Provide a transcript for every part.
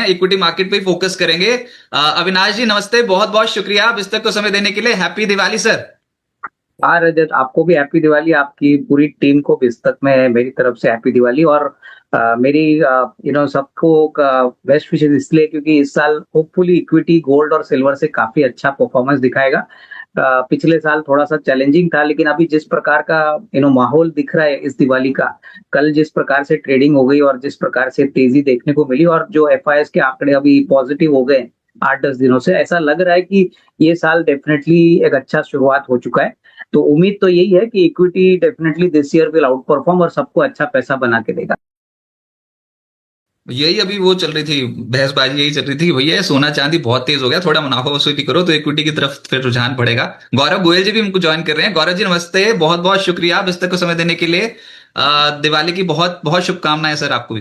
Equity market पे ही focus करेंगे। अविनाश जी नमस्ते, बहुत बहुत शुक्रिया आप इस तक को समय देने के लिए। Happy Diwali sir. हाँ रजत, आपको भी हैप्पी दिवाली। आपकी पूरी टीम को बिस्तक में मेरी तरफ से हैप्पी दिवाली। और मेरी सबको बेस्ट विशेस इसलिए क्योंकि इस साल होपफुली इक्विटी गोल्ड और सिल्वर से काफी अच्छा परफॉर्मेंस दिखाएगा। पिछले साल थोड़ा सा चैलेंजिंग था, लेकिन अभी जिस प्रकार का माहौल दिख रहा है इस दिवाली का, कल जिस प्रकार से ट्रेडिंग हो गई और जिस प्रकार से तेजी देखने को मिली, और जो एफआईएस के आंकड़े अभी पॉजिटिव हो गए 8-10 दिनों से, ऐसा लग रहा है कि ये साल डेफिनेटली एक अच्छा शुरुआत हो चुका है। तो उम्मीद तो यही है कि equity definitely this year will out perform और सबको अच्छा पैसा बना के देगा। यही अभी वो चल रही थी बहसबाजी, यही चल रही थी कि भैया सोना चांदी बहुत तेज हो गया, थोड़ा मुनाफा वसूली करो तो इक्विटी की तरफ फिर रुझान बढ़ेगा। गौरव गोयल जी भी हमको ज्वाइन कर रहे हैं। गौरव जी नमस्ते, बहुत बहुत शुक्रिया आप इस तक को समय देने के लिए। दिवाली की बहुत बहुत शुभकामनाएं सर आपको भी।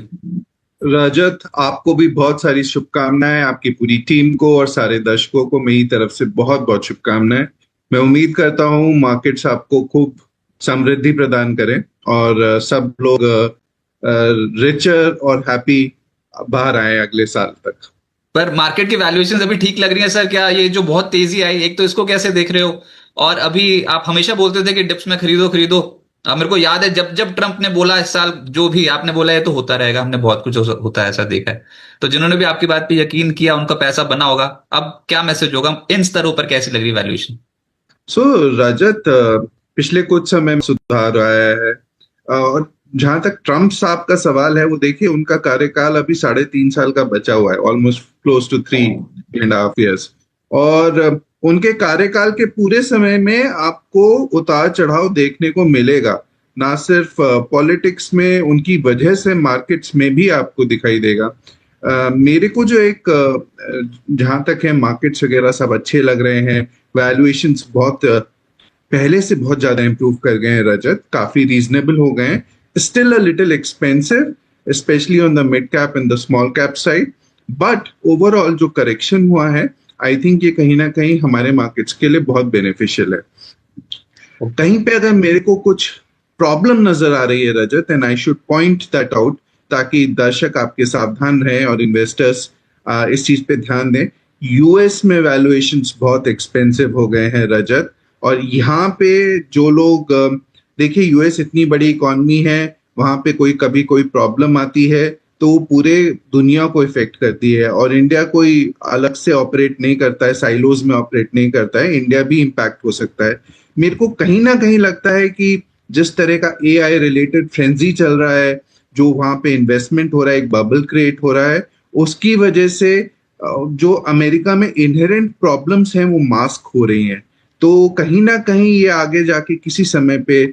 रजत, आपको भी बहुत सारी शुभकामनाएं, आपकी पूरी टीम को और सारे दर्शकों को मेरी तरफ से बहुत बहुत शुभकामनाएं। मैं उम्मीद करता हूं मार्केट्स आपको खूब समृद्धि प्रदान करें और सब लोग रिचर और हैप्पी बाहर आए अगले साल तक। पर मार्केट की वैल्यूएशन अभी ठीक लग रही है सर क्या? ये जो बहुत तेजी आई, एक तो इसको कैसे देख रहे हो? और अभी आप हमेशा बोलते थे कि डिप्स में खरीदो खरीदो। मेरे को याद है जब जब ट्रंप ने बोला इस साल, जो भी आपने बोला है तो होता रहेगा, हमने बहुत कुछ होता है ऐसा देखा है। तो जिन्होंने भी आपकी बात पे यकीन किया उनका पैसा बना होगा। अब क्या मैसेज होगा इन स्तरों पर, कैसी लग रही वैल्यूएशन? सो रजत, पिछले कुछ समय में सुधार आया है। और जहां तक ट्रम्प साहब का सवाल है, वो देखिए उनका कार्यकाल अभी 3.5 साल का बचा हुआ है, ऑलमोस्ट क्लोज टू 3.5 years। और उनके कार्यकाल के पूरे समय में आपको उतार चढ़ाव देखने को मिलेगा। ना सिर्फ पॉलिटिक्स में, उनकी वजह से मार्केट्स में भी आपको दिखाई देगा। मेरे को जो एक जहां तक है मार्केट्स वगैरह सब अच्छे लग रहे हैं। वैल्यूएशंस बहुत पहले से बहुत ज्यादा इंप्रूव कर गए हैं रजत, काफी रीजनेबल हो गए हैं। Still a little expensive specially on the mid cap and the small cap side, but overall जो करेक्शन हुआ है, आई थिंक ये कहीं ना कहीं हमारे मार्केट्स के लिए बहुत बेनिफिशियल है। कहीं पे अगर मेरे को कुछ प्रॉब्लम नजर आ रही है Rajat, and I should point that out, ताकि दर्शक आपके सावधान रहें और इन्वेस्टर्स इस चीज पे ध्यान दें। यूएस में वैल्यूएशंस बहुत एक्सपेंसिव हो गए हैं रजत। और यहाँ पे जो लोग देखिए, यूएस इतनी बड़ी इकॉनमी है, वहां पे कोई कभी कोई प्रॉब्लम आती है तो वो पूरे दुनिया को इफेक्ट करती है। और इंडिया कोई अलग से ऑपरेट नहीं करता है, साइलोज में ऑपरेट नहीं करता है, इंडिया भी इम्पैक्ट हो सकता है। मेरे को कहीं ना कहीं लगता है कि जिस तरह का एआई रिलेटेड फ्रेंजी चल रहा है, जो वहां पे इन्वेस्टमेंट हो रहा है, एक बबल क्रिएट हो रहा है, उसकी वजह से जो अमेरिका में इनहेरेंट प्रॉब्लम्स हैं वो मास्क हो रही हैं। तो कहीं ना कहीं ये आगे जाके किसी समय पे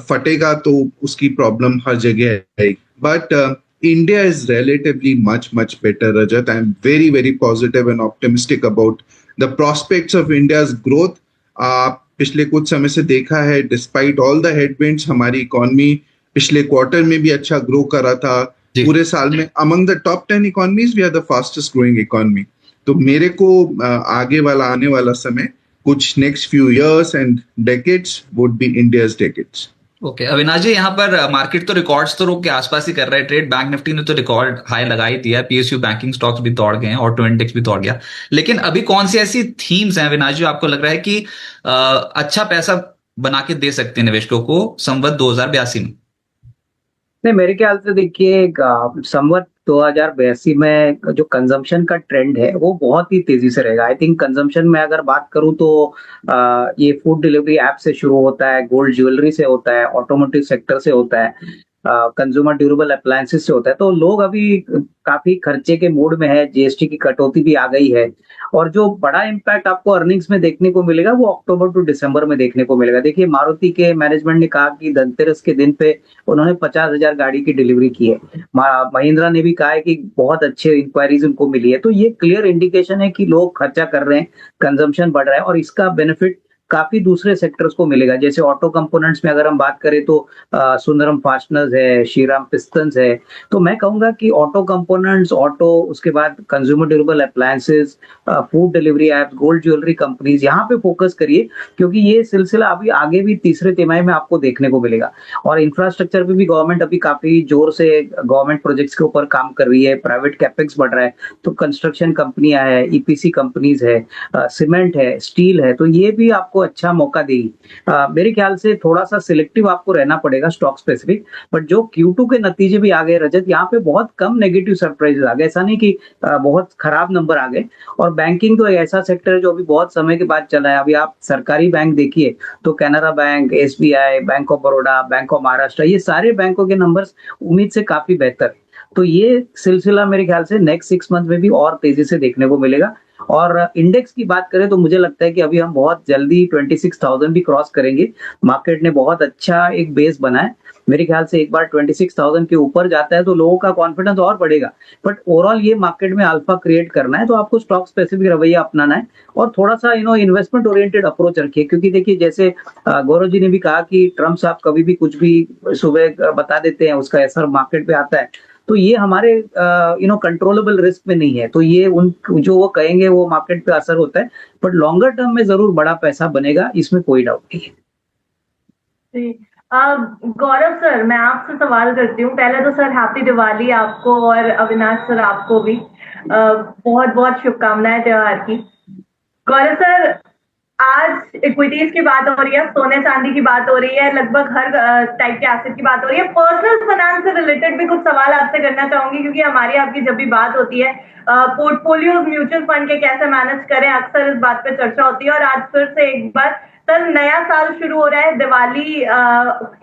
फटेगा, तो उसकी प्रॉब्लम हर जगह है। But India is relatively much much better Rajat. I am very very positive and optimistic about the prospects of India's growth. आप पिछले कुछ समय से देखा है, डिस्पाइट ऑल द हेडविंड्स, हमारी इकोनॉमी पिछले क्वार्टर में भी अच्छा ग्रो करा था। पूरे साल में among the top 10 economies we are the fastest growing economy. तो मेरे को आगे वाला आने वाला समय, कुछ next few years and decades would be India's decades. Okay Avinash ji, यहाँ पर मार्केट तो रिकॉर्ड्स तो रोक के आसपास ही कर रहा है ट्रेड। बैंक निफ्टी ने तो रिकॉर्ड हाई लगा ही दिया, पीएसयू बैंकिंग स्टॉक्स भी दौड़ गए हैं, ऑटो इंडेक्स भी दौड़ गया। लेकिन अभी कौन सी ऐसी थीम्स हैं अविनाश जी आपको लग रहा है कि अच्छा पैसा बना के दे सकते हैं निवेशकों को संवत 2082 में? नहीं, मेरे ख्याल से देखिए संवत 2082 में जो कंजम्पशन का ट्रेंड है वो बहुत ही तेजी से रहेगा। आई थिंक कंजम्पशन में अगर बात करूं तो ये फूड डिलीवरी ऐप से शुरू होता है, गोल्ड ज्वेलरी से होता है, ऑटोमोटिव सेक्टर से होता है, कंज्यूमर ड्यूरेबल अप्लायंसेस से होता है। तो लोग अभी काफी खर्चे के मूड में है, जीएसटी की कटौती भी आ गई है। और जो बड़ा इम्पैक्ट आपको अर्निंग्स में देखने को मिलेगा वो अक्टूबर टू दिसंबर में देखने को मिलेगा। देखिए, मारुति के मैनेजमेंट ने कहा कि धनतेरस के दिन पे उन्होंने 50,000 गाड़ी की डिलीवरी की है। महिंद्रा ने भी कहा है कि बहुत अच्छे इंक्वायरीज उनको मिली है। तो ये क्लियर इंडिकेशन है कि लोग खर्चा कर रहे हैं, कंजम्पशन बढ़ रहा है, और इसका बेनिफिट काफी दूसरे सेक्टर्स को मिलेगा। जैसे ऑटो कंपोनेंट्स में अगर हम बात करें तो सुंदरम फास्टनर्स है, श्रीराम पिस्टन्स है। तो मैं कहूंगा कि ऑटो कंपोनेंट्स, ऑटो, उसके बाद consumer durable appliances, food delivery apps, gold jewellery companies, यहाँ पे फोकस करिए क्योंकि ये सिलसिला अभी आगे भी तीसरे तिमाही में आपको देखने को मिलेगा। और इंफ्रास्ट्रक्चर पे भी गवर्नमेंट अभी काफी जोर से गवर्नमेंट प्रोजेक्ट्स के ऊपर काम कर रही है, प्राइवेट कैपेक्स बढ़ रहा है। तो कंस्ट्रक्शन कंपनियां है, ईपीसी कंपनीज है, सीमेंट है, स्टील है, तो ये भी आपको अच्छा मौका देगी। मेरे ख्याल से थोड़ा सा सिलेक्टिव आपको रहना पड़ेगा स्टॉक स्पेसिफिक। बट जो Q2 के नतीजे भी आ गए रजत, यहाँ पे बहुत कम नेगेटिव सरप्राइजेस आ गए, ऐसा नहीं कि बहुत खराब नंबर आ गए। और बैंकिंग तो एक ऐसा सेक्टर है जो अभी बहुत समय के बाद चला है। अभी आप सरकारी बैंक देखिए तो Canara bank, SBI, bank of Baroda, bank of Maharashtra, ये सारे बैंकों के नंबर्स उम्मीद से काफी बेहतर। तो ये सिलसिला मेरे ख्याल से नेक्स्ट 6 मंथ में भी और तेजी से देखने को मिलेगा। और इंडेक्स की बात करें तो मुझे लगता है कि अभी हम बहुत जल्दी 26,000 भी क्रॉस करेंगे। मार्केट ने बहुत अच्छा एक बेस बनाया। मेरे ख्याल से एक बार 26,000 के ऊपर जाता है तो लोगों का कॉन्फिडेंस और बढ़ेगा। बट ओवरऑल ये मार्केट में अल्फा क्रिएट करना है तो आपको स्टॉक स्पेसिफिक रवैया अपनाना है और थोड़ा सा इन्वेस्टमेंट ओरिएंटेड अप्रोच रखिए। क्योंकि देखिए, जैसे गौरव जी ने भी कहा कि ट्रम्प साहब कभी भी कुछ भी सुबह बता देते हैं, उसका असर मार्केट पे आता है। तो ये हमारे कंट्रोलेबल रिस्क में नहीं है। तो ये उन जो वो कहेंगे वो मार्केट पे असर होता है। बट लॉन्गर टर्म में जरूर बड़ा पैसा बनेगा, इसमें कोई डाउट नहीं है। जी, गौरव सर, मैं आपसे सवाल करती हूँ। पहले तो सर हैप्पी दिवाली आपको और अविनाश सर आपको भी बहुत बहुत शुभकामनाएं त्योहार की। गौरव सर, आज इक्विटीज की बात हो रही है, सोने चांदी की बात हो रही है, लगभग हर टाइप के एसेट की बात हो रही है। पर्सनल फाइनेंस से रिलेटेड भी कुछ सवाल आपसे करना चाहूंगी क्योंकि हमारी आपकी जब भी बात होती है पोर्टफोलियो म्यूचुअल फंड के कैसे मैनेज करें, अक्सर इस बात पे चर्चा होती है। और आज फिर से एक बार सर, नया साल शुरू हो रहा है, दिवाली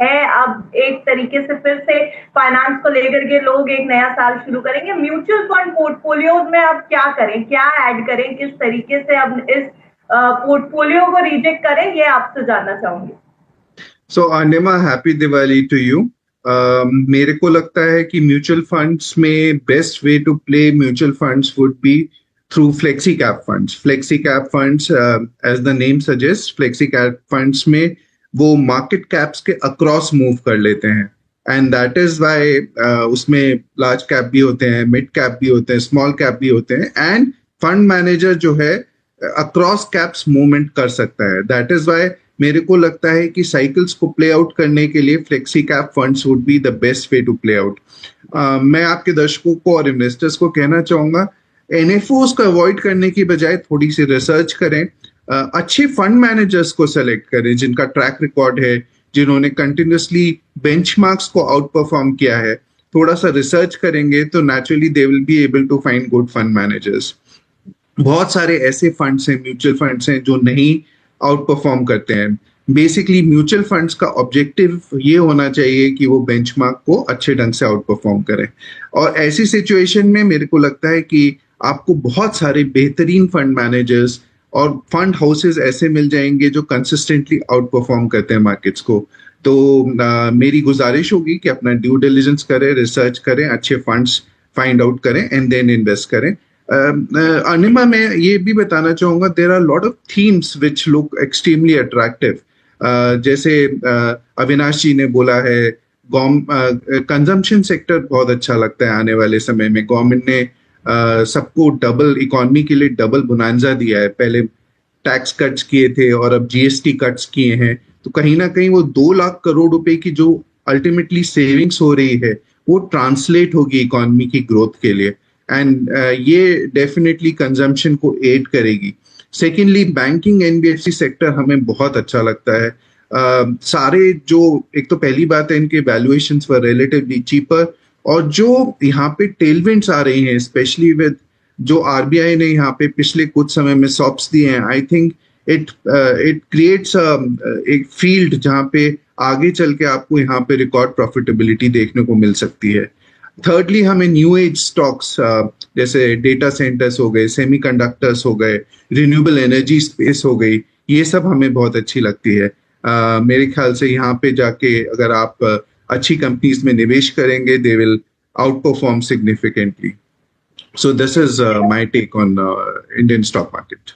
है, अब एक तरीके से फिर से फाइनेंस को लेकर के लोग एक नया साल शुरू करेंगे। म्यूचुअल फंड पोर्टफोलियोज में अब क्या करें, क्या ऐड करें, किस तरीके से अब इस पोर्टफोलियो को रिजेक्ट करें, ये आपसे जानना चाहूंगी। So Anima, happy Diwali to you. मेरे को लगता है कि म्यूचुअल फंड्स में best way to play mutual funds would be through flexi cap funds. Flexi cap funds, as the name suggest, flexi cap funds में वो मार्केट कैप्स के अक्रॉस मूव कर लेते हैं एंड दैट इज वाई उसमें large cap भी होते हैं, मिड कैप भी होते हैं, स्मॉल कैप भी होते हैं एंड फंड मैनेजर जो है अक्रॉस कैप्स मूवमेंट कर सकता है। दैट इज वाई मेरे को लगता है कि साइकिल्स को प्ले आउट करने के लिए flexi cap funds would be the best way to play out. मैं आपके दर्शकों को और इन्वेस्टर्स को कहना चाहूंगा, NFOs को अवॉइड करने की बजाय थोड़ी सी रिसर्च करें, अच्छे फंड मैनेजर्स को सेलेक्ट करें जिनका ट्रैक रिकॉर्ड है, जिन्होंने कंटिन्यूसली बेंचमार्क्स को आउट परफॉर्म किया है। थोड़ा सा रिसर्च करेंगे तो naturally they will be able to find good fund managers. बहुत सारे ऐसे फंड्स हैं, म्यूचुअल फंड्स हैं जो नहीं आउट परफॉर्म करते हैं। बेसिकली म्यूचुअल फंड्स का ऑब्जेक्टिव ये होना चाहिए कि वो बेंचमार्क को अच्छे ढंग से आउट परफॉर्म करें। और ऐसी सिचुएशन में मेरे को लगता है कि आपको बहुत सारे बेहतरीन फंड मैनेजर्स और फंड हाउसेस ऐसे मिल जाएंगे जो कंसिस्टेंटली आउट परफॉर्म करते हैं मार्केट्स को। तो मेरी गुजारिश होगी कि अपना ड्यू डिलिजेंस करें, रिसर्च करें, अच्छे फंड्स फाइंड आउट करें एंड देन इन्वेस्ट करें। अनिमा, मैं ये भी बताना चाहूंगा, there are lot of themes which look extremely attractive. जैसे अविनाश जी ने बोला है, कंजम्पशन सेक्टर बहुत अच्छा लगता है आने वाले समय में। गवर्नमेंट ने सबको डबल, इकोनॉमी के लिए डबल बोनांजा दिया है। पहले टैक्स कट्स किए थे और अब GST कट्स किए हैं, तो कहीं ना कहीं वो 2 लाख करोड़ रुपए की जो अल्टीमेटली सेविंग्स हो रही है वो ट्रांसलेट होगी इकोनॉमी की ग्रोथ के लिए एंड ये डेफिनेटली कंजम्पशन को एड करेगी। सेकेंडली, बैंकिंग NBFC सेक्टर हमें बहुत अच्छा लगता है। सारे जो, एक तो पहली बात है इनके वैल्यूएशंस वर रिलेटिवली चीपर, और जो यहाँ पे टेलविंड्स आ रही हैं स्पेशली विद जो RBI ने यहाँ पे पिछले कुछ समय में सॉप्स दिए हैं, आई थिंक इट क्रिएट्स एक फील्ड जहाँ पे आगे चल के आपको यहाँ पे रिकॉर्ड प्रॉफिटेबिलिटी देखने को मिल सकती है। थर्डली, हमें न्यू एज स्टॉक्स जैसे डेटा सेंटर्स हो गए, सेमीकंडक्टर्स हो गए, रिन्यूएबल एनर्जी स्पेस हो गई, ये सब हमें बहुत अच्छी लगती है। मेरे ख्याल से यहाँ पे जाके अगर आप अच्छी कंपनीज में निवेश करेंगे, they will outperform significantly. So this is my take on Indian stock market.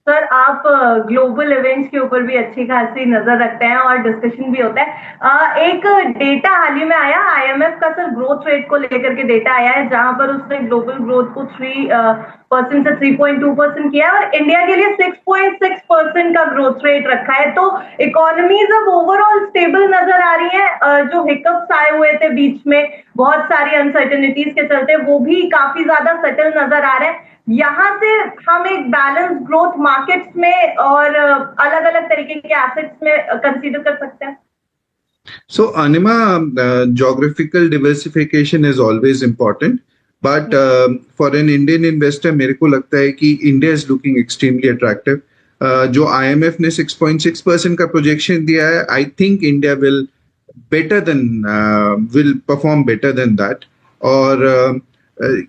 Sir आप ग्लोबल इवेंट्स के ऊपर भी अच्छी खासी नजर रखते हैं और डिस्कशन भी होता है। एक डेटा हाल ही में आया आईएमएफ का सर, ग्रोथ रेट को लेकर के डेटा आया है, जहां पर उसने ग्लोबल ग्रोथ को 3% से 3.2% किया है और इंडिया के लिए 6.6% का ग्रोथ रेट रखा है। तो इकोनॉमीज अब ओवरऑल स्टेबल नजर आ रही है। जो हिकअप्स आए हुए थे बीच में बहुत सारी अनसर्टेनिटीज के चलते, वो भी काफी ज्यादा सेटल नजर आ रहे हैं। यहाँ से हम एक बैलेंस ग्रोथ मार्केट्स में और अलग अलग तरीके के एसेट्स में कंसीडर कर सकते हैं। So, Anima, geographical diversification is always important, but for an Indian investor, मेरे को लगता है कि India is looking extremely attractive. जो IMF ने 6.6% का projection दिया है, I think India will perform better than that. और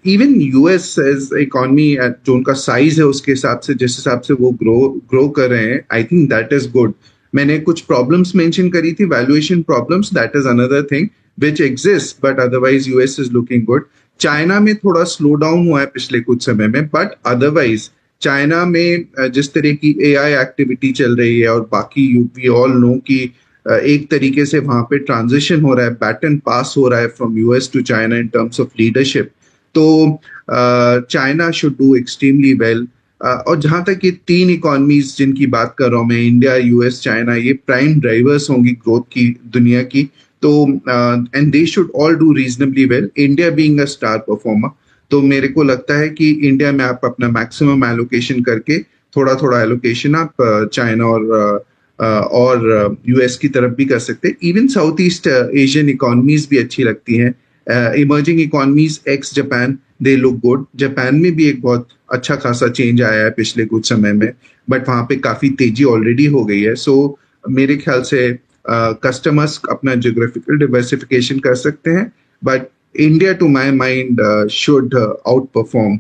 इवन यूएस एज इकोनॉमी जो उनका साइज है उसके हिसाब से जिस हिसाब से वो ग्रो कर रहे हैं, I think that is good. मैंने कुछ प्रॉब्लम्स मेंशन करी थी, valuation problems, that is another thing which exist, but otherwise US is looking good. China में थोड़ा स्लो डाउन हुआ है पिछले कुछ समय में, बट अदरवाइज चाइना में जिस तरह की एआई एक्टिविटी चल रही है और बाकी वी ऑल नो कि एक तरीके से वहां पे ट्रांजिशन हो रहा है, बैटन पास हो रहा है from US to China in terms of leadership. तो China should do extremely well. और जहां तक ये तीन इकोनॉमीज जिनकी बात कर रहा हूं मैं, इंडिया, यूएस, चाइना, ये प्राइम ड्राइवर्स होंगी ग्रोथ की दुनिया की. तो and they should all do reasonably well, India being a star performer. तो मेरे को लगता है कि इंडिया में आप अपना मैक्सिमम एलोकेशन करके थोड़ा थोड़ा एलोकेशन आप चाइना और यूएस की तरफ भी कर सकते हैं. Even south east Asian economies भी अच्छी लगती हैं. Emerging economies x Japan, they look good. Japan में भी एक बहुत अच्छा खासा चेंज आया है पिछले कुछ समय में, बट वहां पे काफी तेजी ऑलरेडी हो गई है. सो मेरे ख्याल से कस्टमर्स अपना जियोग्राफिकल डिवर्सिफिकेशन कर सकते हैं, but India to my mind should outperform.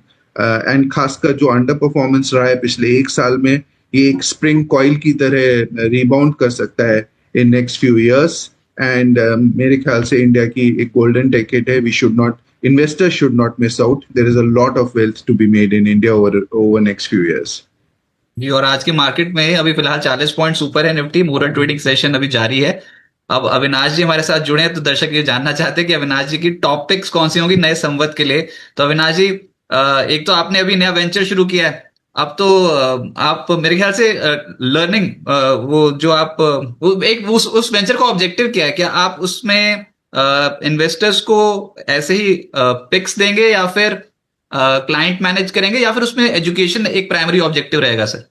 And खासकर जो अंडर परफॉर्मेंस रहा है पिछले एक साल में, ये एक स्प्रिंग कॉइल की तरह रिबाउंड कर सकता है in next few years. And मेरे ख्याल से इंडिया की एक गोल्डन डेकेड है. Investors should not miss out. There is a lot of wealth to be made in India over next few years. जी, और आज के मार्केट में अभी फिलहाल 40 पॉइंट ऊपर है निफ्टी. मुहूर्त ट्रेडिंग सेशन अभी जारी है. अब अविनाश जी हमारे साथ जुड़े हैं, तो दर्शक ये जानना चाहते हैं कि अविनाश जी की टॉप पिक्स कौन सी होंगी नए संवत के लिए. तो अविनाश जी, एक तो आपने अभी नया वेंचर शुरू किया है. अब तो आप मेरे ख्याल से लर्निंग, वो जो आप एक उस वेंचर का ऑब्जेक्टिव क्या है? क्या आप उसमें इन्वेस्टर्स को ऐसे ही पिक्स देंगे या फिर क्लाइंट मैनेज करेंगे, या फिर उसमें एजुकेशन एक प्राइमरी ऑब्जेक्टिव रहेगा सर?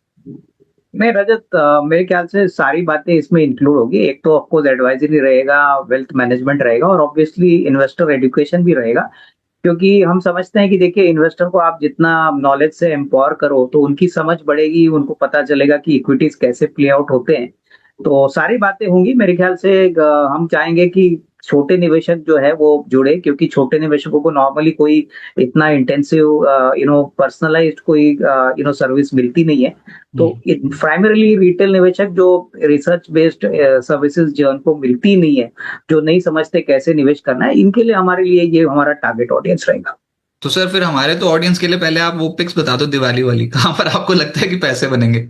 नहीं रजत, मेरे ख्याल से सारी बातें इसमें इंक्लूड होगी. एक तो ऑफकोर्स एडवाइजरी रहेगा, वेल्थ मैनेजमेंट रहेगा और ऑब्वियसली इन्वेस्टर एजुकेशन भी रहेगा. क्योंकि हम समझते हैं कि देखिए, इन्वेस्टर को आप जितना नॉलेज से एम्पावर करो तो उनकी समझ बढ़ेगी, उनको पता चलेगा कि इक्विटीज कैसे प्ले आउट होते हैं. तो सारी बातें होंगी मेरे ख्याल से. हम चाहेंगे कि छोटे निवेशक जो है वो जुड़े, क्योंकि छोटे निवेशकों को नॉर्मली कोई इतना इंटेंसिव पर्सनलाइज्ड कोई सर्विस मिलती नहीं है. तो प्राइमरीली रिटेल निवेशक जो रिसर्च बेस्ड सर्विसेज जो उनको मिलती नहीं है, जो नहीं समझते कैसे निवेश करना है, इनके लिए हमारे लिए ये हमारा टारगेट ऑडियंस रहेगा. तो सर फिर हमारे तो ऑडियंस के लिए पहले आप वो पिक्स बता दो दिवाली वाली, कहां पर आपको लगता है कि पैसे बनेंगे?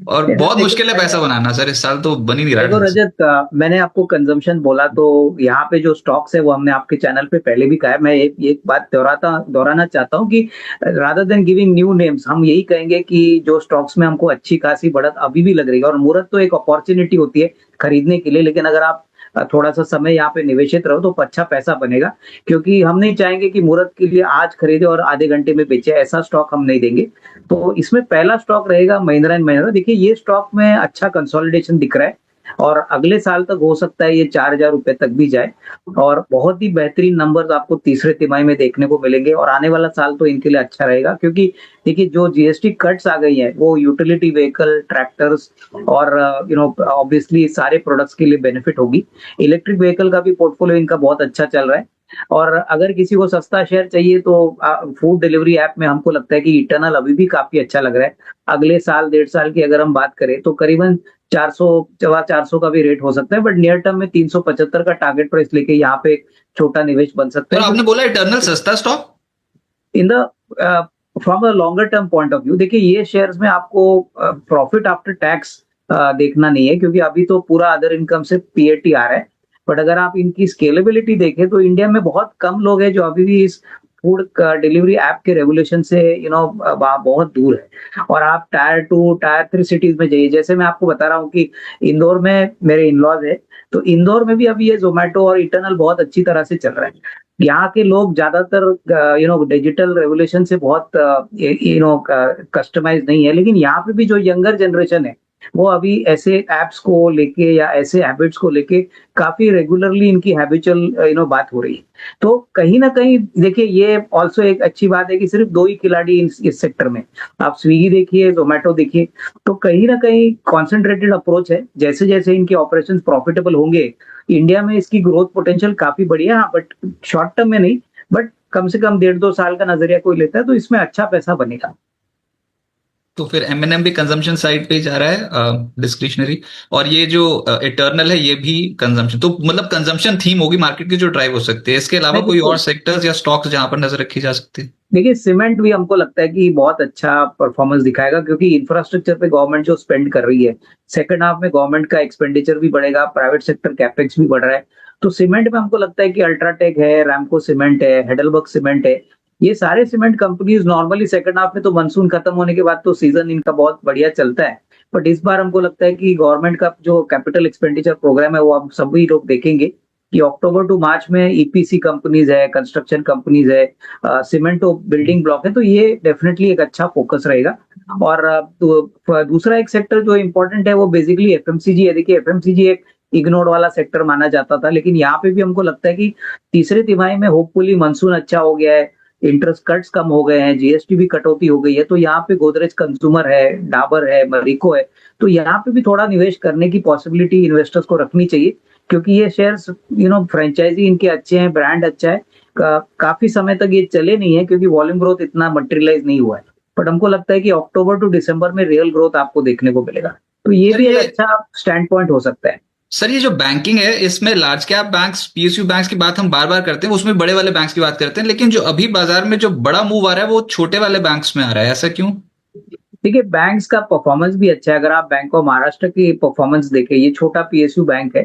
और बहुत मुश्किल है पैसा बनाना सर, इस साल तो बन ही नहीं रहा है. देखो रजत, मैंने आपको कंजम्पशन बोला, तो यहाँ पे जो स्टॉक्स है वो हमने आपके चैनल पे पहले भी कहा है. मैं एक बात दोहराना चाहता हूँ कि rather than giving new names, हम यही कहेंगे कि जो स्टॉक्स में हमको अच्छी खासी बढ़त अभी भी लग रही है, और मुहूर्त तो एक अपॉर्चुनिटी होती है खरीदने के लिए, लेकिन अगर आप थोड़ा सा समय यहाँ पे निवेशित रहो तो अच्छा पैसा बनेगा. क्योंकि हम नहीं चाहेंगे कि मुहूर्त के लिए आज खरीदे और आधे घंटे में बेचे, ऐसा स्टॉक हम नहीं देंगे. तो इसमें पहला स्टॉक रहेगा महिंद्रा एंड महिंद्रा. देखिए, ये स्टॉक में अच्छा कंसोलिडेशन दिख रहा है और अगले साल तक हो सकता है ये 4,000 रुपए तक भी जाए, और बहुत ही बेहतरीन नंबर्स आपको तीसरे तिमाही में देखने को मिलेंगे. और आने वाला साल तो इनके लिए अच्छा रहेगा, क्योंकि देखिए जो जीएसटी कट्स आ गई हैं वो यूटिलिटी व्हीकल, ट्रैक्टर्स और ऑब्वियसली सारे प्रोडक्ट्स के लिए बेनिफिट होगी. इलेक्ट्रिक व्हीकल का भी पोर्टफोलियो इनका बहुत अच्छा चल रहा है. और अगर किसी को सस्ता शेयर चाहिए तो फूड डिलीवरी ऐप में हमको लगता है कि इटर्नल अभी भी काफी अच्छा लग रहा है. अगले साल 1.5 साल की अगर हम बात करें तो करीबन 400 का भी रेट हो सकता है, बट नियर टर्म में 375 का टारगेट प्राइस लेके यहाँ पे छोटा निवेश बन सकता है. आपने बोला इटर्नल सस्ता stock in the from a longer term point of view देखिए ये शेयर्स में आपको प्रॉफिट आफ्टर टैक्स देखना नहीं है, क्योंकि अभी तो पूरा अदर इनकम से पीएटी आ रहा है। बट अगर आप इनकी स्केलेबिलिटी देखें तो इंडिया में बहुत कम लोग हैं जो अभी भी इस फूड डिलीवरी ऐप के रेगुलेशन से बहुत दूर है। और आप टायर 2 टायर 3 सिटीज में जाइए, जैसे मैं आपको बता रहा हूँ कि इंदौर में मेरे इनलॉज है, तो इंदौर में भी अभी ये जोमेटो और इटर्नल बहुत अच्छी तरह से चल रहा है। यहाँ के लोग ज्यादातर डिजिटल रेवोल्यूशन से बहुत कस्टमाइज नहीं है, लेकिन यहाँ पे भी जो यंगर जनरेशन है वो अभी ऐसे एप्स को लेके या ऐसे हैबिट्स को लेके काफी रेगुलरली इनकी हैबिचुअल बात हो रही है। तो कहीं ना कहीं देखिए ये ऑल्सो एक अच्छी बात है कि सिर्फ 2 ही खिलाड़ी इस सेक्टर में, आप स्विगी देखिए, जोमेटो देखिए, तो कहीं ना कहीं कॉन्सेंट्रेटेड अप्रोच है। जैसे जैसे इनके ऑपरेशन प्रॉफिटेबल होंगे, इंडिया में इसकी ग्रोथ पोटेंशियल काफी बढ़िया, बट शॉर्ट टर्म में नहीं, बट कम से कम 1.5-2 साल का नजरिया कोई लेता है तो इसमें अच्छा पैसा बनेगा। तो फिर एमएनएम भी कंजम्पशन साइड पे जा रहा है, डिस्क्रिशनरी, और ये जो इटर्नल है ये भी कंजम्पशन, तो मतलब कंजम्पशन थीम होगी मार्केट की जो ड्राइव हो सकती है। इसके अलावा कोई और सेक्टर्स या स्टॉक्स जहां पर नजर रखी जा सकती है? देखिए सीमेंट भी हमको लगता है कि बहुत अच्छा परफॉर्मेंस दिखाएगा, क्योंकि इंफ्रास्ट्रक्चर पे गवर्नमेंट जो स्पेंड कर रही है, सेकंड हाफ में गवर्नमेंट का एक्सपेंडिचर भी बढ़ेगा, प्राइवेट सेक्टर कैपेक्स भी बढ़ रहा है। तो सीमेंट में हमको लगता है कि अल्ट्राटेक है, रैमको सीमेंट है, हेडलबर्ग सीमेंट है, ये सारे cement companies normally second half में तो मानसून खत्म होने के बाद तो सीजन इनका बहुत बढ़िया चलता है। बट इस बार हमको लगता है कि गवर्नमेंट का जो कैपिटल एक्सपेंडिचर प्रोग्राम है वो आप सभी लोग देखेंगे कि अक्टूबर टू मार्च में ईपीसी कंपनीज है, कंस्ट्रक्शन कंपनीज है, सीमेंट बिल्डिंग ब्लॉक है, तो ये डेफिनेटली एक अच्छा फोकस रहेगा। और दूसरा एक सेक्टर जो इम्पोर्टेंट है वो बेसिकली एफएमसीजी है। देखिए एफएमसीजी एक इग्नोर्ड वाला सेक्टर माना जाता था, लेकिन यहाँ पे भी हमको लगता है कि तीसरे तिमाही में होपफुली मानसून अच्छा हो गया है, इंटरेस्ट कट्स कम हो गए हैं, जीएसटी भी कटौती हो गई है, तो यहाँ पे गोदरेज कंज्यूमर है, डाबर है, मरिको है, तो यहाँ पे भी थोड़ा निवेश करने की पॉसिबिलिटी इन्वेस्टर्स को रखनी चाहिए, क्योंकि ये शेयर्स फ्रेंचाइजी इनके अच्छे हैं, ब्रांड अच्छा है, काफी समय तक ये चले नहीं है क्योंकि वॉल्यूम ग्रोथ इतना मटेरियलाइज नहीं हुआ है। बट हमको लगता है कि अक्टूबर टू दिसंबर में रियल ग्रोथ आपको देखने को मिलेगा, तो ये भी एक अच्छा स्टैंड पॉइंट हो सकता है। सर ये जो बैंकिंग है इसमें large cap banks, PSU banks की बात हम बार बार करते हैं, उसमें बड़े वाले बैंक्स की बात करते हैं, लेकिन जो अभी बाजार में जो बड़ा मूव आ रहा है वो छोटे वाले बैंक्स में आ रहा है, ऐसा क्यों? देखिए बैंक्स का परफॉर्मेंस भी अच्छा है। अगर आप बैंक ऑफ महाराष्ट्र की परफॉर्मेंस देखें, ये छोटा पीएसयू बैंक है,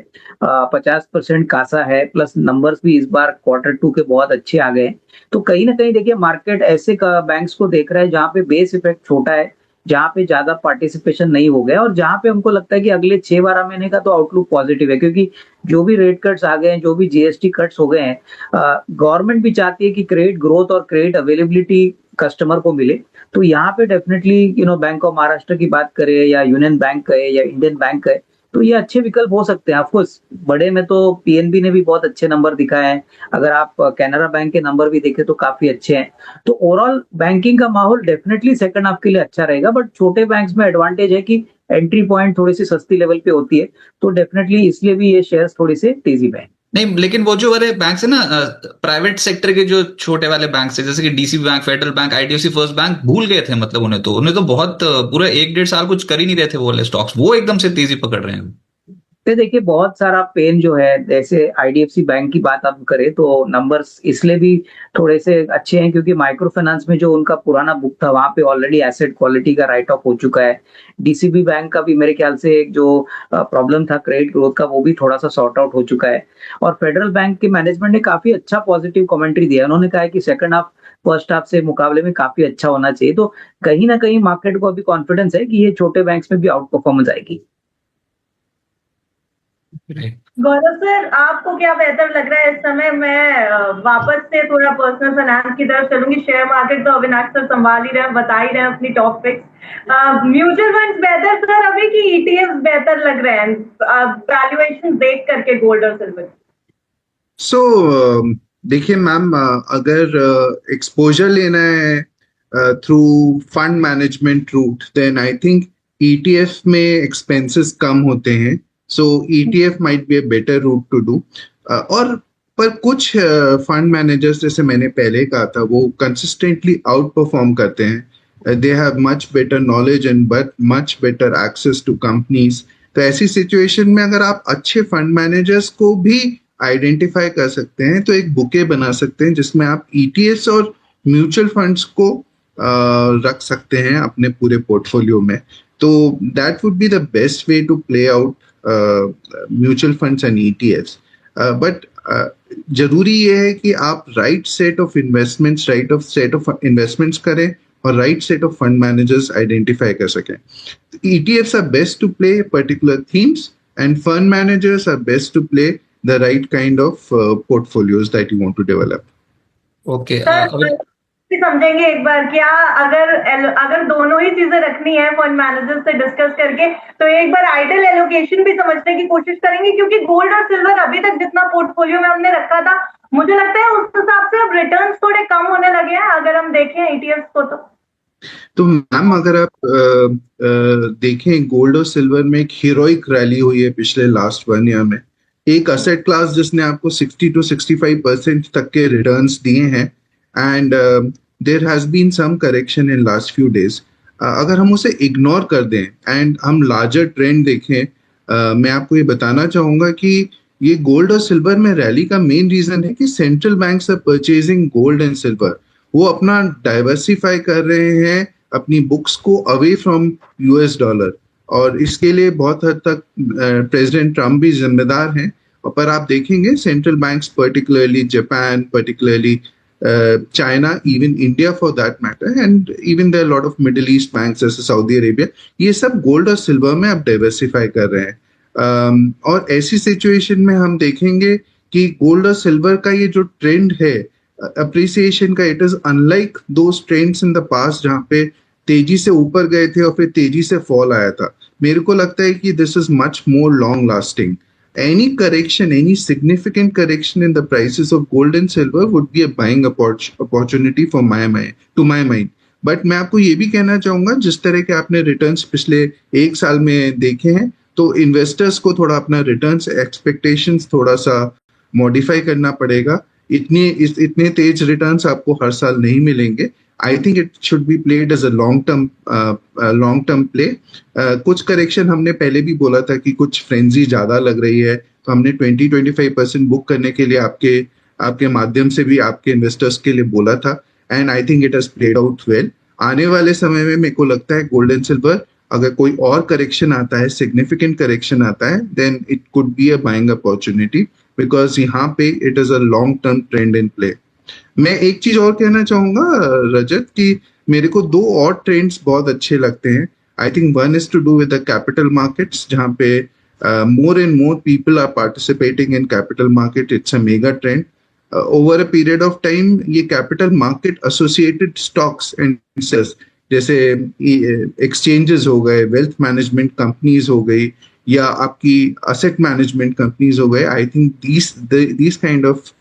50% कासा है, प्लस नंबर्स भी इस बार Q2 के बहुत अच्छे आ गए हैं। तो कहीं ना कहीं देखिए मार्केट ऐसे बैंक्स को देख रहा है जहां पे बेस इफेक्ट छोटा है, जहां पे ज्यादा पार्टिसिपेशन नहीं हो गया, और जहां पे हमको लगता है कि अगले 6-12 महीने का तो आउटलुक पॉजिटिव है, क्योंकि जो भी रेट कट्स आ गए हैं, जो भी जीएसटी कट्स हो गए हैं, गवर्नमेंट भी चाहती है कि क्रेडिट ग्रोथ और क्रेडिट अवेलेबिलिटी कस्टमर को मिले। तो यहाँ पे डेफिनेटली बैंक ऑफ महाराष्ट्र की बात करें या यूनियन बैंक है या इंडियन बैंक है, तो ये अच्छे विकल्प हो सकते हैं। ऑफकोर्स बड़े में तो पीएनबी ने भी बहुत अच्छे नंबर दिखाए हैं, अगर आप कैनरा बैंक के नंबर भी देखें तो काफी अच्छे हैं। तो ओवरऑल बैंकिंग का माहौल डेफिनेटली सेकंड हाफ के लिए अच्छा रहेगा, बट छोटे बैंक्स में एडवांटेज है कि एंट्री पॉइंट थोड़ी सी सस्ती लेवल पे होती है, तो डेफिनेटली इसलिए भी ये शेयर्स थोड़ी से तेजी में है। नहीं, लेकिन वो जो वाले बैंक है ना, प्राइवेट सेक्टर के जो छोटे वाले बैंक है, जैसे कि DCB bank, federal bank, IDFC first bank, भूल गए थे, मतलब उन्हें तो बहुत पूरा 1-1.5 साल कुछ कर ही नहीं रहे थे वो वाले स्टॉक्स, वो एकदम से तेजी पकड़ रहे हैं। तो देखिए बहुत सारा पेन जो है, जैसे आईडीएफसी बैंक की बात आप करें तो नंबर्स इसलिए भी थोड़े से अच्छे हैं क्योंकि माइक्रो फाइनेंस में जो उनका पुराना बुक था वहां पे ऑलरेडी एसेट क्वालिटी का राइट ऑफ हो चुका है। डीसीबी बैंक का भी मेरे ख्याल से एक जो प्रॉब्लम था क्रेडिट ग्रोथ का, वो भी थोड़ा सा सॉर्ट आउट हो चुका है। और फेडरल बैंक के मैनेजमेंट ने काफी अच्छा पॉजिटिव कमेंट्री दिया, उन्होंने कहा है कि सेकंड हाफ फर्स्ट हाफ से मुकाबले में काफी अच्छा होना चाहिए। तो कहीं ना कहीं मार्केट को अभी कॉन्फिडेंस है कि ये छोटे बैंक्स में भी आउट परफॉर्मेंस आएगी। गौरव सर, आपको क्या बेहतर लग रहा है इस समय? मैं वापस से थोड़ा पर्सनल फाइनेंस की तरफ चलूंगी। शेयर मार्केट तो अविनाश सर संभाल ही रहे हैं, बता ही रहे हैं अपनी टॉप पिक्स। म्यूचुअल फंड्स बेहतर सर अभी कि ईटीएफ बेहतर लग रहे हैं वैल्यूएशन देख करके गोल्ड और सिल्वर? देखिए मैम, अगर एक्सपोजर लेना है through fund management route, then I think ETF में एक्सपेंसेस कम होते हैं, सो ETF might be a better route to do. और पर कुछ फंड मैनेजर्स, जैसे मैंने पहले कहा था, वो कंसिस्टेंटली आउट परफॉर्म करते हैं। They have much better knowledge and but much better access to companies. तो ऐसी सिचुएशन में अगर आप अच्छे फंड मैनेजर्स को भी आइडेंटिफाई कर सकते हैं तो एक बुके बना सकते हैं जिसमें आप ETFs और म्यूचुअल फंड्स को रख सकते हैं अपने पूरे पोर्टफोलियो में। तो that would be the best way to play out mutual funds and ETFs. But जरूरी ये है कि आप राइट सेट ऑफ इन्वेस्टमेंट्स करें और right set of fund managers identify कर सकें। ETFs are best to play particular themes, and fund managers are best to play the right kind of portfolios that you want to develop. Okay sir समझेंगे एक बार, क्या अगर दोनों ही चीजें रखनी है फंड मैनेजर से डिस्कस करके, तो एक बार आइडल एलोकेशन भी समझने की कोशिश करेंगे, क्योंकि गोल्ड और सिल्वर अभी तक जितना पोर्टफोलियो में हमने रखा था, मुझे लगता है उस हिसाब से अब रिटर्न्स थोड़े कम होने लगे हैं अगर हम देखें ETFs को। तो मैम अगर आप देखें गोल्ड और सिल्वर में एक हीरोइक रैली हुई है पिछले लास्ट 1 ईयर में। एक असेट क्लास जिसने आपको 60 to 65% तक के रिटर्न्स दिए हैं, and there has been some correction in last few days. अगर हम उसे इग्नोर कर दें एंड हम लार्जर ट्रेंड देखें, मैं आपको ये बताना चाहूंगा कि ये गोल्ड और सिल्वर में रैली का मेन रीजन है कि central banks are purchasing gold and silver. वो अपना डाइवर्सिफाई कर रहे हैं अपनी बुक्स को अवे फ्रॉम US डॉलर, और इसके लिए बहुत हद तक प्रेसिडेंट ट्रम्प भी जिम्मेदार हैं। पर आप देखेंगे central banks, particularly Japan, particularly China, even India for that matter, and even there lot of Middle East banks जैसे सऊदी अरेबिया, ये सब गोल्ड और सिल्वर में अब डाइवर्सिफाई कर रहे हैं। और ऐसी सिचुएशन में हम देखेंगे कि गोल्ड और सिल्वर का ये जो ट्रेंड है अप्रिसिएशन का, it is unlike those trends in the past जहां पे तेजी से ऊपर गए थे और फिर तेजी से फॉल आया था। मेरे को लगता है कि this is much more long lasting. Any correction, any significant correction in the prices of gold and silver would be a buying opportunity for my mind. But मैं आपको ये भी कहना चाहूंगा, जिस तरह के आपने रिटर्न्स पिछले 1 साल में देखे हैं, तो इन्वेस्टर्स को थोड़ा अपना रिटर्न्स एक्सपेक्टेशंस थोड़ा सा मॉडिफाई करना पड़ेगा। इतने तेज रिटर्न्स आपको हर साल नहीं मिलेंगे। I think it should be played as a long term play. कुछ करेक्शन हमने पहले भी बोला था कि कुछ फ्रेंजी ज्यादा लग रही है, तो हमने 20-25% बुक करने के लिए आपके माध्यम से भी आपके इन्वेस्टर्स के लिए बोला था, and I think it has played out well. आने वाले समय में मेरे को लगता है गोल्ड एंड सिल्वर, अगर कोई और करेक्शन आता है, सिग्निफिकेंट करेक्शन आता है, then it could be a buying opportunity, because यहाँ पे it is a long term trend in play. मैं एक चीज और कहना चाहूंगा रजत, कि मेरे को 2 और ट्रेंड्स बहुत अच्छे लगते हैं। I think one is to do with the capital markets, जहाँ पे more and more people are participating in capital market. It's a mega trend. Over a period of time ये capital market associated stocks and shares, जैसे exchanges हो गए, wealth management companies हो गई, या आपकी असेट मैनेजमेंट कंपनीज हो गए, I think these kind of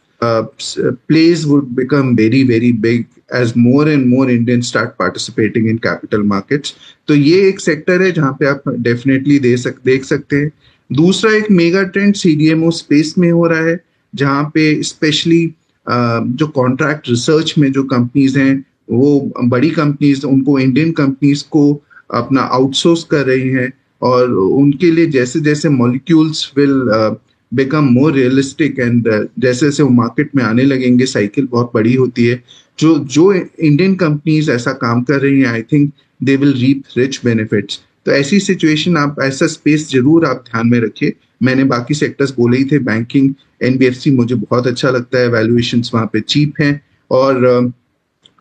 plays would become very very big as more and more Indians start participating in capital markets. तो ये एक सेक्टर है जहाँ पे आप डेफिनेटली देख सकते हैं। दूसरा एक मेगा ट्रेंड CDMO स्पेस में हो रहा है, जहाँ पे स्पेशली जो कॉन्ट्रैक्ट रिसर्च में जो कंपनीज हैं, वो बड़ी कंपनीज उनको इंडियन कंपनीज को अपना आउटसोर्स कर रही हैं, और उनके लिए जैसे जैसे molecules will become more realistic, and जैसे जैसे वो मार्केट में आने लगेंगे, साइकिल बहुत बड़ी होती है। जो इंडियन कंपनीज ऐसा काम कर रही हैं, I think they will reap rich benefits. तो ऐसी सिचुएशन, आप ऐसा स्पेस जरूर आप ध्यान में रखिए। मैंने बाकी सेक्टर्स बोले ही थे, बैंकिंग, NBFC मुझे बहुत अच्छा लगता है, वैल्यूएशंस वहाँ पे चीप हैं, और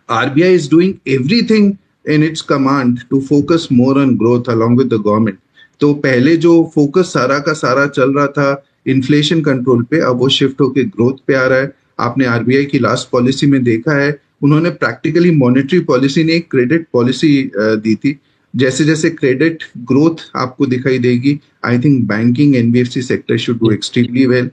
RBI is doing everything in its command to focus more on growth along with the government. तो पहले जो फोकस सारा का सारा चल रहा था इन्फ्लेशन कंट्रोल पे, अब वो शिफ्ट होके ग्रोथ पे आ रहा है। आपने RBI की लास्ट पॉलिसी में देखा है, उन्होंने प्रैक्टिकली मॉनेटरी पॉलिसी ने एक क्रेडिट पॉलिसी दी थी। जैसे जैसे क्रेडिट ग्रोथ आपको दिखाई देगी, I think banking NBFC sector should do extremely well.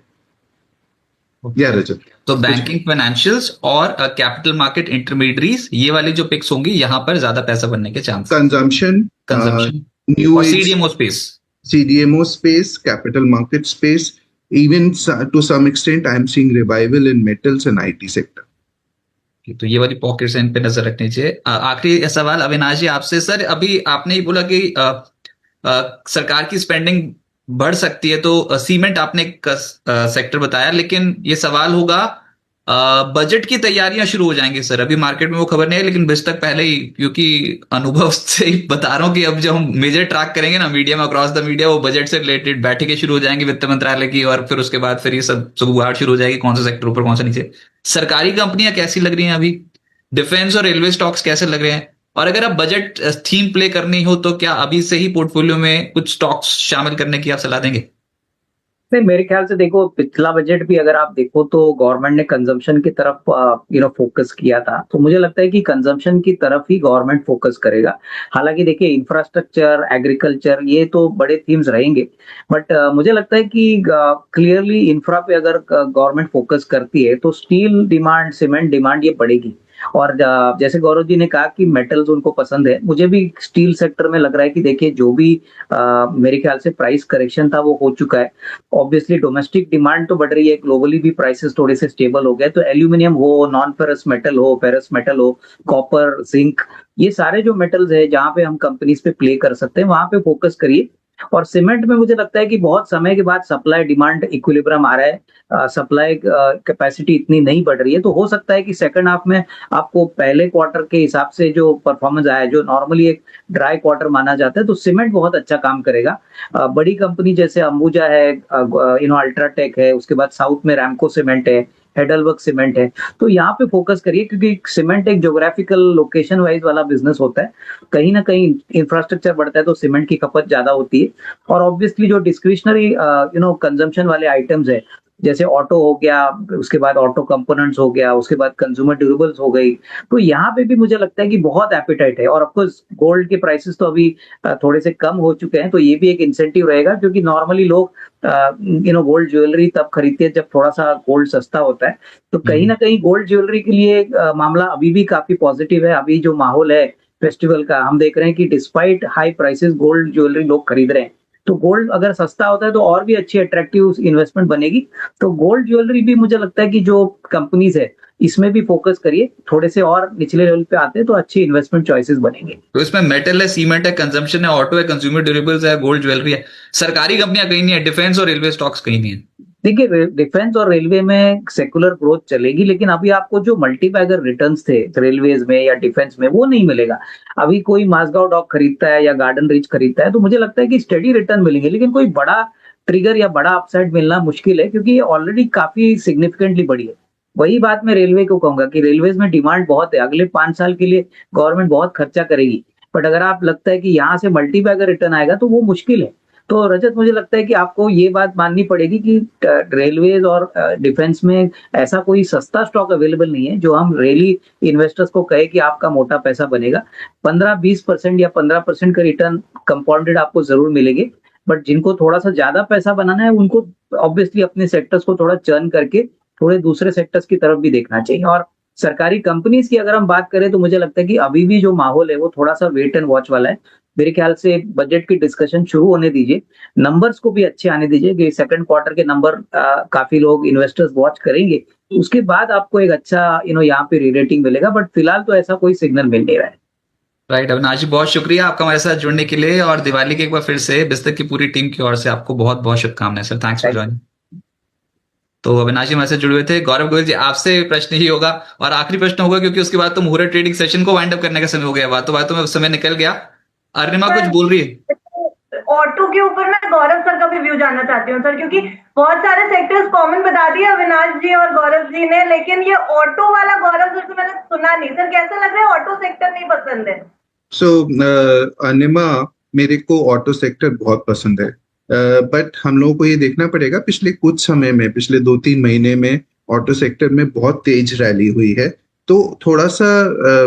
या रजत, तो बैंकिंग, फाइनेंशियल्स और कैपिटल मार्केट इंटरमीडियरीज, ये वाली जो पिक्स होंगी, यहाँ पर ज्यादा पैसा बनने के चांस। कंजम्पशन, न्यू और CDMO space, capital market space, even to some extent I am seeing revival in metals and IT sector. तो ये वाली पॉकेट्स इन पे नजर रखनी चाहिए। आखिरी सवाल अविनाश जी आपसे। सर, अभी आपने ही बोला कि सरकार की स्पेंडिंग बढ़ सकती है, तो सीमेंट आपने एक सेक्टर बताया, लेकिन ये सवाल होगा बजट की तैयारियां शुरू हो जाएंगी सर। अभी मार्केट में वो खबर नहीं है, लेकिन बज तक पहले ही, क्योंकि अनुभव से ही बता रहा हूँ कि अब जब हम मेजर ट्रैक करेंगे ना मीडिया में, अक्रॉस द मीडिया, वो बजट से रिलेटेड बैठकें शुरू हो जाएंगी वित्त मंत्रालय की, और फिर उसके बाद फिर ये सब सुगबुगाहट शुरू हो जाएगी, कौन सा सेक्टर ऊपर कौन सा नीचे। सरकारी कंपनियां कैसी लग रही हैं अभी, डिफेंस और रेलवे स्टॉक्स कैसे लग रहे हैं, और अगर आप बजट थीम प्ले करनी हो तो क्या अभी से ही पोर्टफोलियो में कुछ स्टॉक्स शामिल करने की आप सलाह देंगे? नहीं, मेरे ख्याल से देखो, पिछला बजट भी अगर आप देखो तो गवर्नमेंट ने कंजम्पशन की तरफ फोकस किया था, तो मुझे लगता है कि कंजम्पशन की तरफ ही गवर्नमेंट फोकस करेगा। हालांकि देखिए, इंफ्रास्ट्रक्चर, एग्रीकल्चर, ये तो बड़े थीम्स रहेंगे, बट मुझे लगता है कि क्लियरली इंफ्रा पे अगर गवर्नमेंट फोकस करती है तो स्टील डिमांड, सीमेंट डिमांड ये बढ़ेगी। और जैसे गौरव जी ने कहा कि मेटल्स उनको पसंद है, मुझे भी स्टील सेक्टर में लग रहा है कि देखिए, जो भी मेरे ख्याल से प्राइस करेक्शन था वो हो चुका है। ऑब्वियसली डोमेस्टिक डिमांड तो बढ़ रही है, ग्लोबली भी प्राइसेस थोड़े से स्टेबल हो गए, तो एल्यूमिनियम हो, नॉन फेरस मेटल हो, फेरस मेटल हो, कॉपर, जिंक, ये सारे जो मेटल्स है जहां पे हम कंपनीज पे प्ले कर सकते हैं, वहां पे फोकस करिए। और सीमेंट में मुझे लगता है कि बहुत समय के बाद सप्लाई डिमांड इक्विलिब्रियम आ रहा है, सप्लाई कैपेसिटी इतनी नहीं बढ़ रही है, तो हो सकता है कि सेकंड हाफ में आपको पहले क्वार्टर के हिसाब से जो परफॉर्मेंस आया है, जो नॉर्मली एक ड्राई क्वार्टर माना जाता है, तो सीमेंट बहुत अच्छा काम करेगा। बड़ी कंपनी जैसे अंबुजा है, अल्ट्राटेक है, उसके बाद साउथ में रैमको सीमेंट है, हेडलवर्क सीमेंट है, तो यहाँ पे फोकस करिए, क्योंकि सीमेंट एक ज्योग्राफिकल लोकेशन वाइज वाला बिजनेस होता है। कहीं ना कहीं इंफ्रास्ट्रक्चर बढ़ता है तो सीमेंट की खपत ज्यादा होती है। और ऑब्वियसली जो डिस्क्रिशनरी कंजम्पशन वाले आइटम्स है, जैसे ऑटो हो गया, उसके बाद ऑटो कंपोनेंट्स हो गया, उसके बाद कंज्यूमर ड्यूरेबल्स हो गई, तो यहाँ पे भी मुझे लगता है कि बहुत एपिटाइट है। और ऑफकोर्स गोल्ड के प्राइसेस तो अभी थोड़े से कम हो चुके हैं, तो ये भी एक इंसेंटिव रहेगा, क्योंकि नॉर्मली लोग गोल्ड ज्वेलरी तब खरीदते हैं जब थोड़ा सा गोल्ड सस्ता होता है। तो कहीं ना कहीं गोल्ड ज्वेलरी के लिए मामला अभी भी काफी पॉजिटिव है। अभी जो माहौल है फेस्टिवल का, हम देख रहे हैं कि despite high prices gold jewellery लोग खरीद रहे हैं। तो गोल्ड अगर सस्ता होता है तो और भी अच्छी अट्रैक्टिव इन्वेस्टमेंट बनेगी। तो गोल्ड ज्वेलरी भी मुझे लगता है कि जो कंपनीज है इसमें भी फोकस करिए, थोड़े से और निचले लेवल पे आते हैं तो अच्छी इन्वेस्टमेंट चॉइसेस बनेंगे। तो इसमें मेटल है, सीमेंट है, कंजम्पशन है, ऑटो है, कंज्यूमर ड्यूरेबल्स है, गोल्ड ज्वेलरी है, सरकारी कंपनियां कहीं नहीं है, डिफेंस और रेलवे स्टॉक्स कहीं नहीं है। देखिए, डिफेंस और रेलवे में सेकुलर ग्रोथ चलेगी, लेकिन अभी आपको जो मल्टीबैगर रिटर्न्स थे रेलवेज में या डिफेंस में वो नहीं मिलेगा। अभी कोई माजगांव डॉक खरीदता है या गार्डन रिच खरीदता है तो मुझे लगता है कि स्टेडी रिटर्न मिलेंगे, लेकिन कोई बड़ा ट्रिगर या बड़ा अपसाइड मिलना मुश्किल है, क्योंकि ये ऑलरेडी काफी सिग्निफिकेंटली बढ़ी है। वही बात मैं रेलवे को कहूंगा कि रेलवेज में डिमांड बहुत है, अगले 5 साल के लिए गवर्नमेंट बहुत खर्चा करेगी, बट अगर आप लगता है कि यहाँ से मल्टीबैगर रिटर्न आएगा तो वो मुश्किल है। तो रजत, मुझे लगता है कि आपको ये बात माननी पड़ेगी कि रेलवेज और डिफेंस में ऐसा कोई सस्ता स्टॉक अवेलेबल नहीं है जो हम रेली इन्वेस्टर्स को कहे कि आपका मोटा पैसा बनेगा। 15-20% या 15% का रिटर्न कंपाउंडेड आपको जरूर मिलेंगे, बट जिनको थोड़ा सा ज्यादा पैसा बनाना है उनको ऑब्वियसली अपने सेक्टर्स को थोड़ा चर्न करके थोड़े दूसरे सेक्टर्स की तरफ भी देखना चाहिए। और सरकारी कंपनीज की अगर हम बात करें तो मुझे लगता है कि अभी भी जो माहौल है वो थोड़ा सा वेट एंड वॉच वाला है। मेरे ख्याल से बजट की डिस्कशन शुरू होने दीजिए, नंबर्स को भी अच्छे आने दीजिए कि सेकंड क्वार्टर के नंबर काफी लोग इन्वेस्टर्स वॉच करेंगे, उसके बाद आपको एक अच्छा यहाँ पे रीरेटिंग मिलेगा, बट फिलहाल तो ऐसा कोई सिग्नल मिल नहीं रहा है। राइट अविनाश जी, बहुत शुक्रिया आपका हमारे साथ जुड़ने के लिए, और दिवाली के एक बार फिर से बिस्तक की पूरी टीम की ओर से आपको बहुत बहुत शुभकामनाएं सर। Thanks for joining. तो अविनाश जी हमारे साथ जुड़े हुए थे। गौरव गोयल जी, आपसे प्रश्न ही होगा और आखिरी प्रश्न होगा, क्योंकि उसके बाद तो मुहूर्त ट्रेडिंग सेशन को वाइंड अप करने का समय हो गया, बातों बातों में समय निकल गया। अरुणिमा कुछ बोल रही है? ऑटो के ऊपर मैं गौरव सर का भी व्यू जानना चाहती हूँ सर, क्योंकि बहुत सारे सेक्टर्स कॉमन बता दिए अविनाश जी और गौरव जी ने, लेकिन ये ऑटो वाला गौरव सर से मैंने सुना नहीं। सर कैसा लग रहा है? ऑटो सेक्टर नहीं पसंद है? अनिमा, मेरे को ऑटो सेक्टर बहुत पसंद है, बट हम लोगों को ये देखना पड़ेगा पिछले कुछ समय में, पिछले 2-3 महीने में ऑटो सेक्टर में बहुत तेज रैली हुई है, तो थोड़ा सा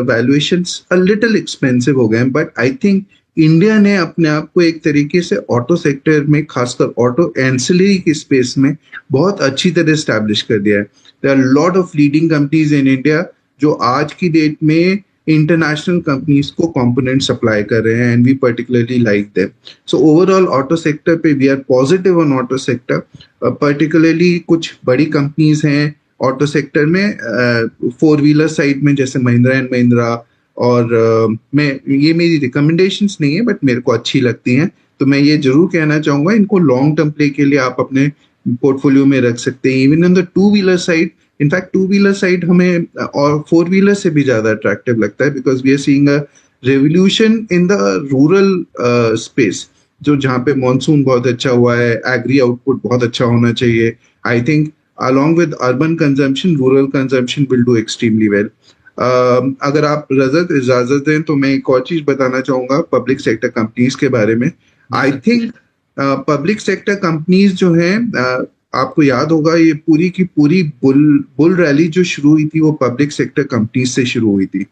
वैल्यूएशंस अ लिटिल एक्सपेंसिव हो गए हैं। बट आई थिंक इंडिया ने अपने आप को एक तरीके से ऑटो सेक्टर में, खासकर ऑटो एंसिलरी की स्पेस में बहुत अच्छी तरह स्टैब्लिश कर दिया है। There are lot of leading companies in India जो आज की डेट में इंटरनेशनल कंपनीज को कंपोनेंट सप्लाई कर रहे हैं, and we particularly like them. So overall auto sector पे we are positive on auto sector. Particularly कुछ बड़ी कंपनीज हैं ऑटो सेक्टर में, 4-व्हीलर साइड में, जैसे महिंद्रा एंड महिंद्रा, और मैं, ये मेरी रिकमेंडेशंस नहीं है बट मेरे को अच्छी लगती हैं, तो मैं ये जरूर कहना चाहूंगा इनको लॉन्ग टर्म प्ले के लिए आप अपने पोर्टफोलियो में रख सकते हैं। Even on the two-wheeler side in fact two wheeler side हमें और फोर व्हीलर से भी ज्यादा अट्रैक्टिव लगता है, because we are seeing a revolution in the rural space, जो जहाँ पे मॉनसून बहुत अच्छा हुआ है, एग्री आउटपुट बहुत अच्छा होना चाहिए. I think along with urban consumption, rural consumption will do extremely well. अगर आप रजत इजाजत दें तो मैं एक और चीज बताना चाहूंगा पब्लिक सेक्टर कंपनीज के बारे में. I think public sector companies जो हैं, आपको याद होगा ये पूरी की पूरी बुल रैली जो शुरू हुई थी वो पब्लिक सेक्टर कंपनीज से शुरू हुई थी.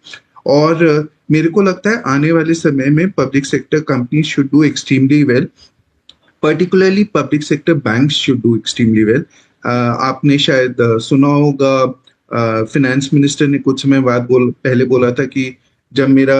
और मेरे को लगता है आने वाले समय में public sector companies should do extremely well, particularly public sector banks should do extremely well. आपने शायद सुना होगा फिनेंस मिनिस्टर ने कुछ समय बाद पहले बोला था कि जब मेरा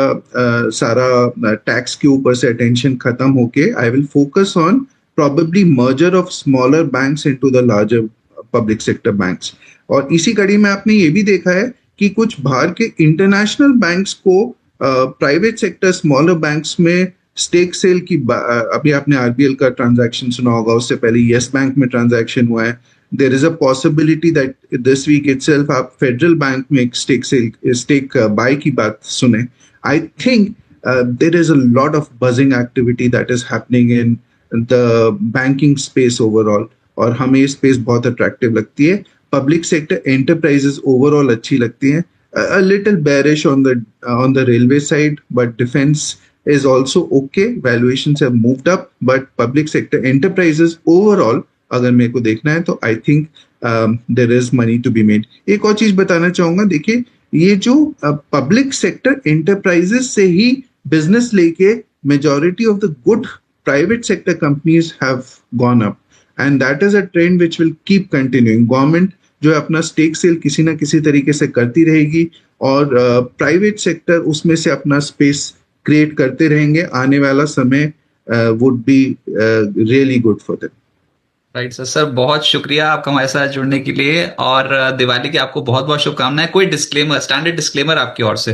सारा टैक्स के ऊपर से अटेंशन खत्म होके I will focus on probably merger of smaller banks into the larger public sector banks. और इसी कड़ी में आपने ये भी देखा है कि कुछ बाहर के इंटरनेशनल बैंक्स को प्राइवेट सेक्टर स्मॉलर बैंक्स में स्टेक सेल की, अभी आपने आरबीएल का ट्रांजैक्शन सुना होगा, उससे पहले येस बैंक में ट्रांजैक्शन हुआ है. There is a possibility that this week itself आप फेडरल बैंक में स्टेक बाय की बात सुने. I think there is a lot of buzzing activity that is happening in the banking space overall, और हमें ये स्पेस बहुत अट्रैक्टिव लगती है. पब्लिक सेक्टर एंटरप्राइजेस ओवरऑल अच्छी लगती हैं. A little bearish on the railway side, but defense is also okay. Valuations have moved up, but public sector enterprises overall अगर मेरे को देखना है तो I think there is money to be made. एक और चीज बताना चाहूंगा, देखिए ये जो पब्लिक सेक्टर एंटरप्राइजेस से ही बिजनेस लेके majority of the good private sector companies have gone up, and that is a trend which will keep continuing. Government जो है अपना स्टेक सेल किसी ना किसी तरीके से करती रहेगी और प्राइवेट सेक्टर उसमें से अपना स्पेस क्रिएट करते रहेंगे. आने वाला समय would be really good for them. Right sir, बहुत शुक्रिया आपका हमारे साथ जुड़ने के लिए, और दिवाली की आपको बहुत बहुत शुभकामनाएं. कोई डिस्क्लेमर, स्टैंडर्ड डिस्क्लेमर आपकी ओर से?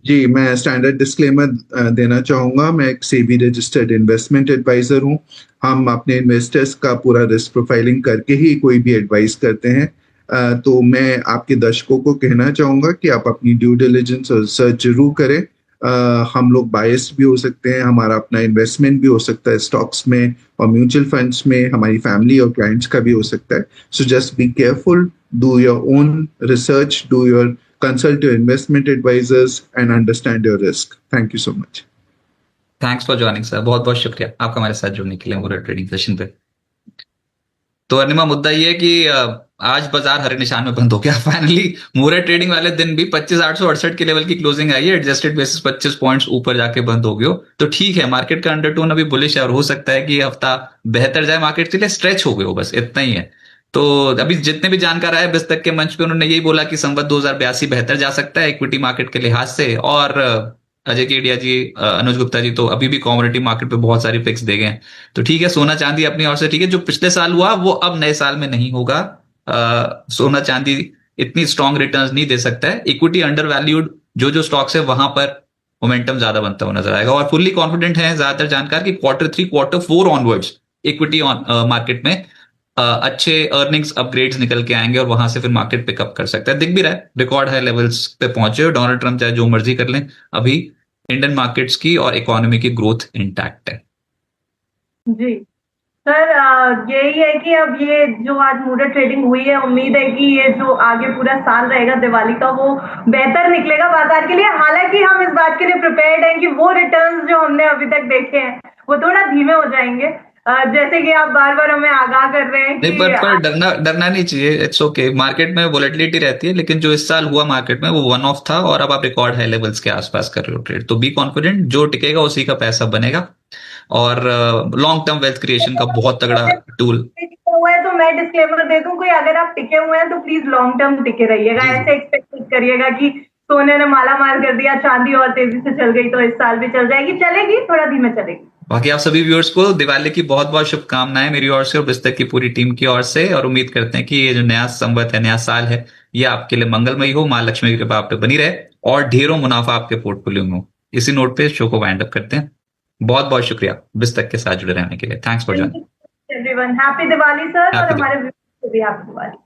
जी, मैं स्टैंडर्ड डिस्क्लेमर देना चाहूंगा. मैं एक सेबी रजिस्टर्ड इन्वेस्टमेंट एडवाइजर हूं. हम अपने इन्वेस्टर्स का पूरा रिस्क प्रोफाइलिंग करके ही कोई भी एडवाइस करते हैं. तो मैं आपके दर्शकों को कहना चाहूंगा कि आप अपनी ड्यू डिलिजेंस और रिसर्च जरूर करें. हम लोग बायस्ड भी हो सकते हैं, हमारा अपना इन्वेस्टमेंट भी हो सकता है स्टॉक्स में और म्यूचुअल फंड्स में, हमारी फैमिली और क्लाइंट्स का भी हो सकता है. So just be careful, do your own research, do your consult your investment advisers and understand your risk. Thank you so much. Thanks for joining sir, बहुत बहुत शुक्रिया आपका हमारे साथ जुड़ने के लिए मुहूर्त ट्रेडिंग सेशन पे. तो अनिमा, मुद्दा ये है कि आज बाजार हरे निशान में बंद हो गया फाइनली. मुहूर्त ट्रेडिंग वाले दिन भी 25,868 के लेवल की क्लोजिंग आई है. एडजस्टेड बेसिस 25 पॉइंट्स ऊपर जाके बंद हो गया. तो ठीक है, मार्केट का अंडरटोन अभी बुलिश है और हो सकता है कि ये हफ्ता बेहतर जाए मार्केट के लिए. स्ट्रेच हो गए हो, बस इतना ही है. तो अभी जितने भी जानकार आए बिस्तक के मंच पे, उन्होंने यही बोला कि संवत 2082 बेहतर जा सकता है इक्विटी मार्केट के लिहाज से. और अजय केडिया जी, अनुज गुप्ता जी तो अभी भी कमोडिटी मार्केट पे बहुत सारी फिक्स दे गए हैं. तो ठीक है, सोना चांदी अपनी ओर से ठीक है. जो पिछले साल हुआ वो अब नए साल में नहीं होगा. सोना चांदी इतनी स्ट्रॉन्ग रिटर्न्स नहीं दे सकता है. इक्विटी अंडर वैल्यूड जो स्टॉक्स है वहां पर मोमेंटम ज्यादा बनता हुआ नजर आएगा. और फुल्ली कॉन्फिडेंट है ज्यादातर जानकार कि Q3 Q4 onwards equity market में अच्छे अर्निंग्स अपग्रेड्स निकल के आएंगे और वहां से फिर मार्केट पिकअप कर सकता है. दिख भी रहा है, रिकॉर्ड हाई लेवल्स पे पहुंचे. डोनाल्ड ट्रम्प चाहे जो मर्जी कर लें, अभी इंडियन मार्केट्स की और इकोनॉमी की ग्रोथ इंटैक्ट है. जी सर, यही है कि अब ये जो आज मुहूर्त ट्रेडिंग हुई है, उम्मीद है कि ये जो आगे पूरा साल रहेगा दिवाली का वो बेहतर निकलेगा बाजार के लिए. हालांकि हम इस बात के लिए प्रिपेयर्ड हैं कि वो रिटर्न्स जो हमने अभी तक देखे हैं वो थोड़ा धीमे हो जाएंगे, जैसे कि आप बार बार हमें आगाह कर रहे हैं कि नहीं, पर डरना नहीं चाहिए. It's okay. मार्केट में वोलेटिलिटी रहती है, लेकिन जो इस साल हुआ मार्केट में वो वन ऑफ था और अब आप रिकॉर्ड हाई लेवल्स के आसपास कर रहे हो ट्रेड. तो बी कॉन्फिडेंट, जो टिकेगा उसी का पैसा बनेगा. और लॉन्ग टर्म वेल्थ क्रिएशन का बहुत तगड़ा टूल हुआ है. तो मैं डिस्क्लेमर दे दूं, कोई अगर आप टिके हुए हैं तो प्लीज लॉन्ग टर्म टिके रहिएगा. ऐसे एक्सपेक्ट करिएगा कि सोने ने माला माल कर दिया, चांदी और तेजी से चल गई तो इस साल भी चल जाएगी. चलेगी, थोड़ा धीमे चलेगी. बाकी आप सभी व्यूअर्स को दिवाली की बहुत बहुत शुभकामनाएं मेरी ओर से और बिस्तक की पूरी टीम की ओर से. और उम्मीद करते हैं कि ये जो नया संवत है, नया साल है, ये आपके लिए मंगलमयी हो. मां लक्ष्मी की कृपा आप पे बनी रहे और ढेरों मुनाफा आपके पोर्टफोलियो में हो. इसी नोट पे शो को वाइंड अप करते हैं. बहुत बहुत शुक्रिया बिस्तक के साथ जुड़े रहने के लिए. Thanks for joining everyone. Happy Diwali sir, और हमारे व्यूअर्स को भी हैप्पी दिवाली.